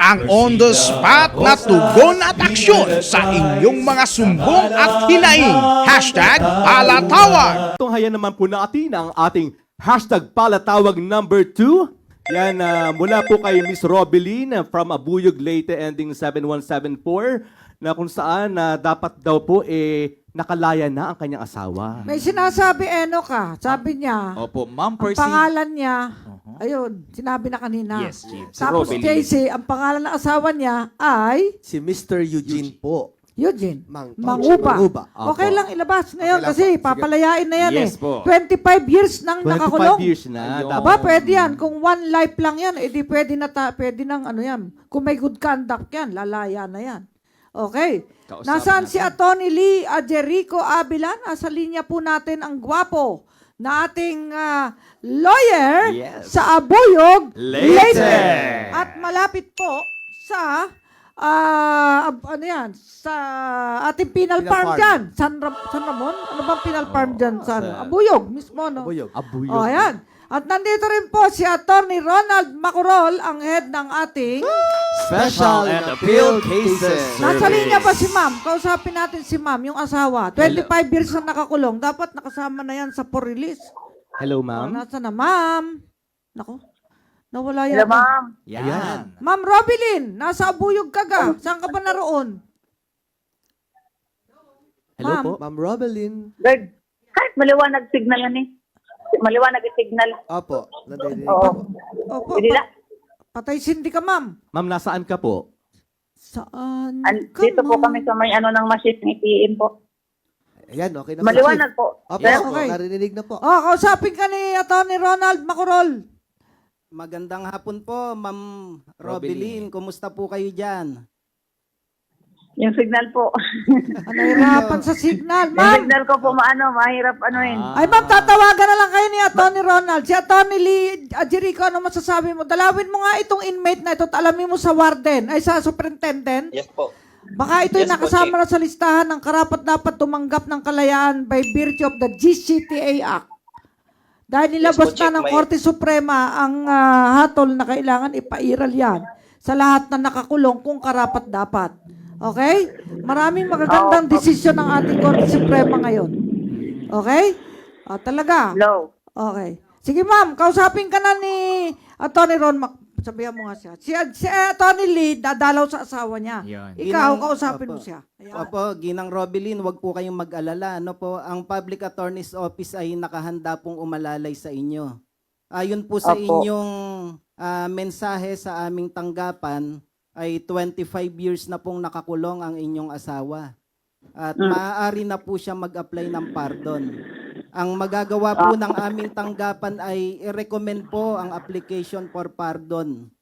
ang on-the-spot na tugon at aksyon sa inyong mga sumbong at hinaing. Hashtag Palatawag. Tunghayan naman po natin ang ating hashtag palatawag number 2. Yan, mula po kay Miss Robeline from Abuyog, Leyte, ending 7174, na kung saan dapat daw po nakalaya na ang kanyang asawa. May sinasabi ka. Sabi niya, Opo, Ma'am ang Percy. pangalan niya, ayun, sinabi na kanina. Yes, Chief. Si Tapos Robeline. JC, ang pangalan ng asawa niya ay Si Mr. Eugene po. Eugene. Manguba. Manguba. Okay lang ilabas ngayon Okay lang kasi po. Sige. papalayain na yan Yes po. 25 years nang 25 nakakulong. years na. Ayun. Dapat. Aba, pwede yan. Kung one life lang yan, edi pwede nang ano yan. Kung may good conduct yan, lalaya na yan. Okay. Kausapin Nasaan si natin. Atty. Lee Jericho Avila? Nasa linya po natin ang gwapo na ating lawyer Yes. sa Abuyog, Leyte. At malapit po sa sa ating penal Penal farm farm. dyan. San Ramon? Ano bang penal farm dyan? Sa Abuyog mismo, no? Abuyog. Abuyog. O, ayan. At nandito rin po si Atty. Ronald Macorol, ang head ng ating... Special and Appeal Cases. Nasa linya ba si ma'am? Kausapin natin si ma'am, yung asawa. 25 years na nakakulong. Dapat nakasama na yan sa for release. Hello, O, ma'am. nasa na, ma'am? Nako, nawala yan. Hello, ma'am. Yan. Ma'am Robeline, nasa Abuyog ka ga. Saan ka ba naroon? Hello Ma'am. po. Ma'am Robeline. Lord, kahit maliwanag signal yan eh. Maliwanag yung signal. Opo. Nadidinig Oo. po. Opo, Hindi na. patay sindi ka, ma'am. Ma'am, nasaan ka po? Saan ka, Dito po ma'am? kami sa may ano ng machine ng ATM po. Ayan, okay na po. Maliwanag po. Opo, Yes, opo. okay. Narinig na po. Oh, kausapin ka ni Atty. Ronald Macorol. Magandang hapon po, Ma'am Robeline. Kumusta po kayo dyan? Yung signal po. Nahirapan sa signal. Yung Ma'am, signal ko po mahirap anuin. ay ma'am, tatawagan na lang kayo ni Atty. Ronald. Si Atty. Lee Jericho, ano masasabi mo? Dalawin mo nga itong inmate na ito at alamin mo sa warden, ay sa superintendent. Yes po. Baka ito'y Yes po, nakasama na sa listahan ng karapat-dapat tumanggap ng kalayaan by virtue of the GCTA Act. Dahil nilabas Yes po, na Chief. ng May- Korte Suprema ang hatol na kailangan ipairal yan sa lahat na nakakulong kung karapat-dapat. Okay? Maraming magagandang desisyon ng ating Korte Suprema ngayon. Okay? Talaga? Hello. Okay. Sige ma'am, kausapin ka na ni Atty. Ron. Sabihan mo nga siya. Si Atty. Lee, dadalaw sa asawa niya. Yan. Ikaw, Ginang- kausapin mo Opo. siya. Ayan. Opo, Ginang Robeline, wag po kayong mag-alala. Ano po, ang Public Attorney's Office ay nakahanda pong umalalay sa inyo. Ayon po sa Opo. inyong mensahe sa aming tanggapan, ay 25 years na pong nakakulong ang inyong asawa. At maaari na po siya mag-apply ng pardon. Ang magagawa po ng aming tanggapan ay i-recommend po ang application for pardon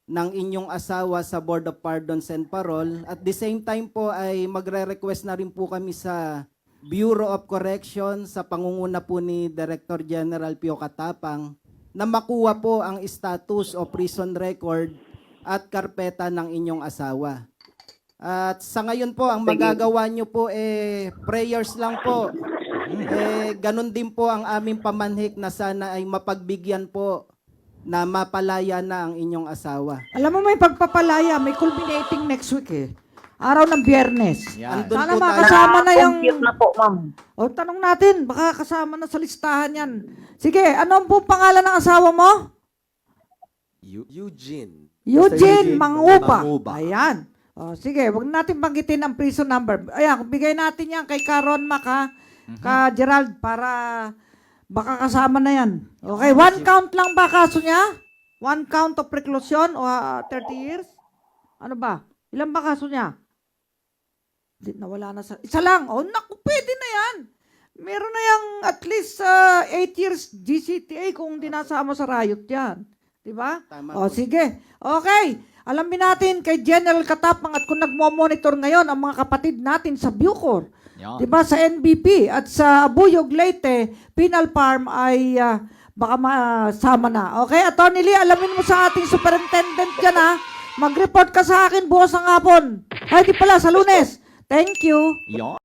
ng inyong asawa sa Board of Pardons and Parole. At the same time po ay magre-request na rin po kami sa Bureau of Correction sa pangunguna po ni Director General Pio Katapang na makuha po ang status o prison record at karpeta ng inyong asawa. At sa ngayon po, ang magagawa nyo po prayers lang po. Ganun din po ang aming pamanhik na sana ay mapagbigyan po na mapalaya na ang inyong asawa. Alam mo, may pagpapalaya, may culminating next week Araw ng Biyernes. Yan. Andun Sana po tayo. makasama na yung... Compute na po, ma'am. O, tanong natin, baka kasama na sa listahan yan. Sige, ano po pangalan ng asawa mo? Eugene. Eugene Manguba. Manguba. Ayan. O, sige, wag natin banggitin ang prison number. Ayan, bigay natin yan kay Karon Mac, ka Gerald, para baka kasama na yan. Okay, one count lang ba kaso niya? One count of reclusion o 30 years? Ano ba? Ilan ba kaso niya? Nawala na sa... Isa lang. Oh, naku, pwede na yan. Meron na yung at least 8 years GCTA kung dinasama sa riot yan. Diba? Tama O, po. sige. Okay. Alamin natin kay General Katapang at kung nagmo-monitor ngayon ang mga kapatid natin sa Bucor. Yan. Diba? Sa NBP at sa Abuyog, Leyte, Penal Farm ay baka masama na. Okay? Atty. Lee, alamin mo sa ating superintendent dyan Mag-report ka sa akin bukas ng hapon. Ay, di pala, sa Lunes. Thank you. Yan.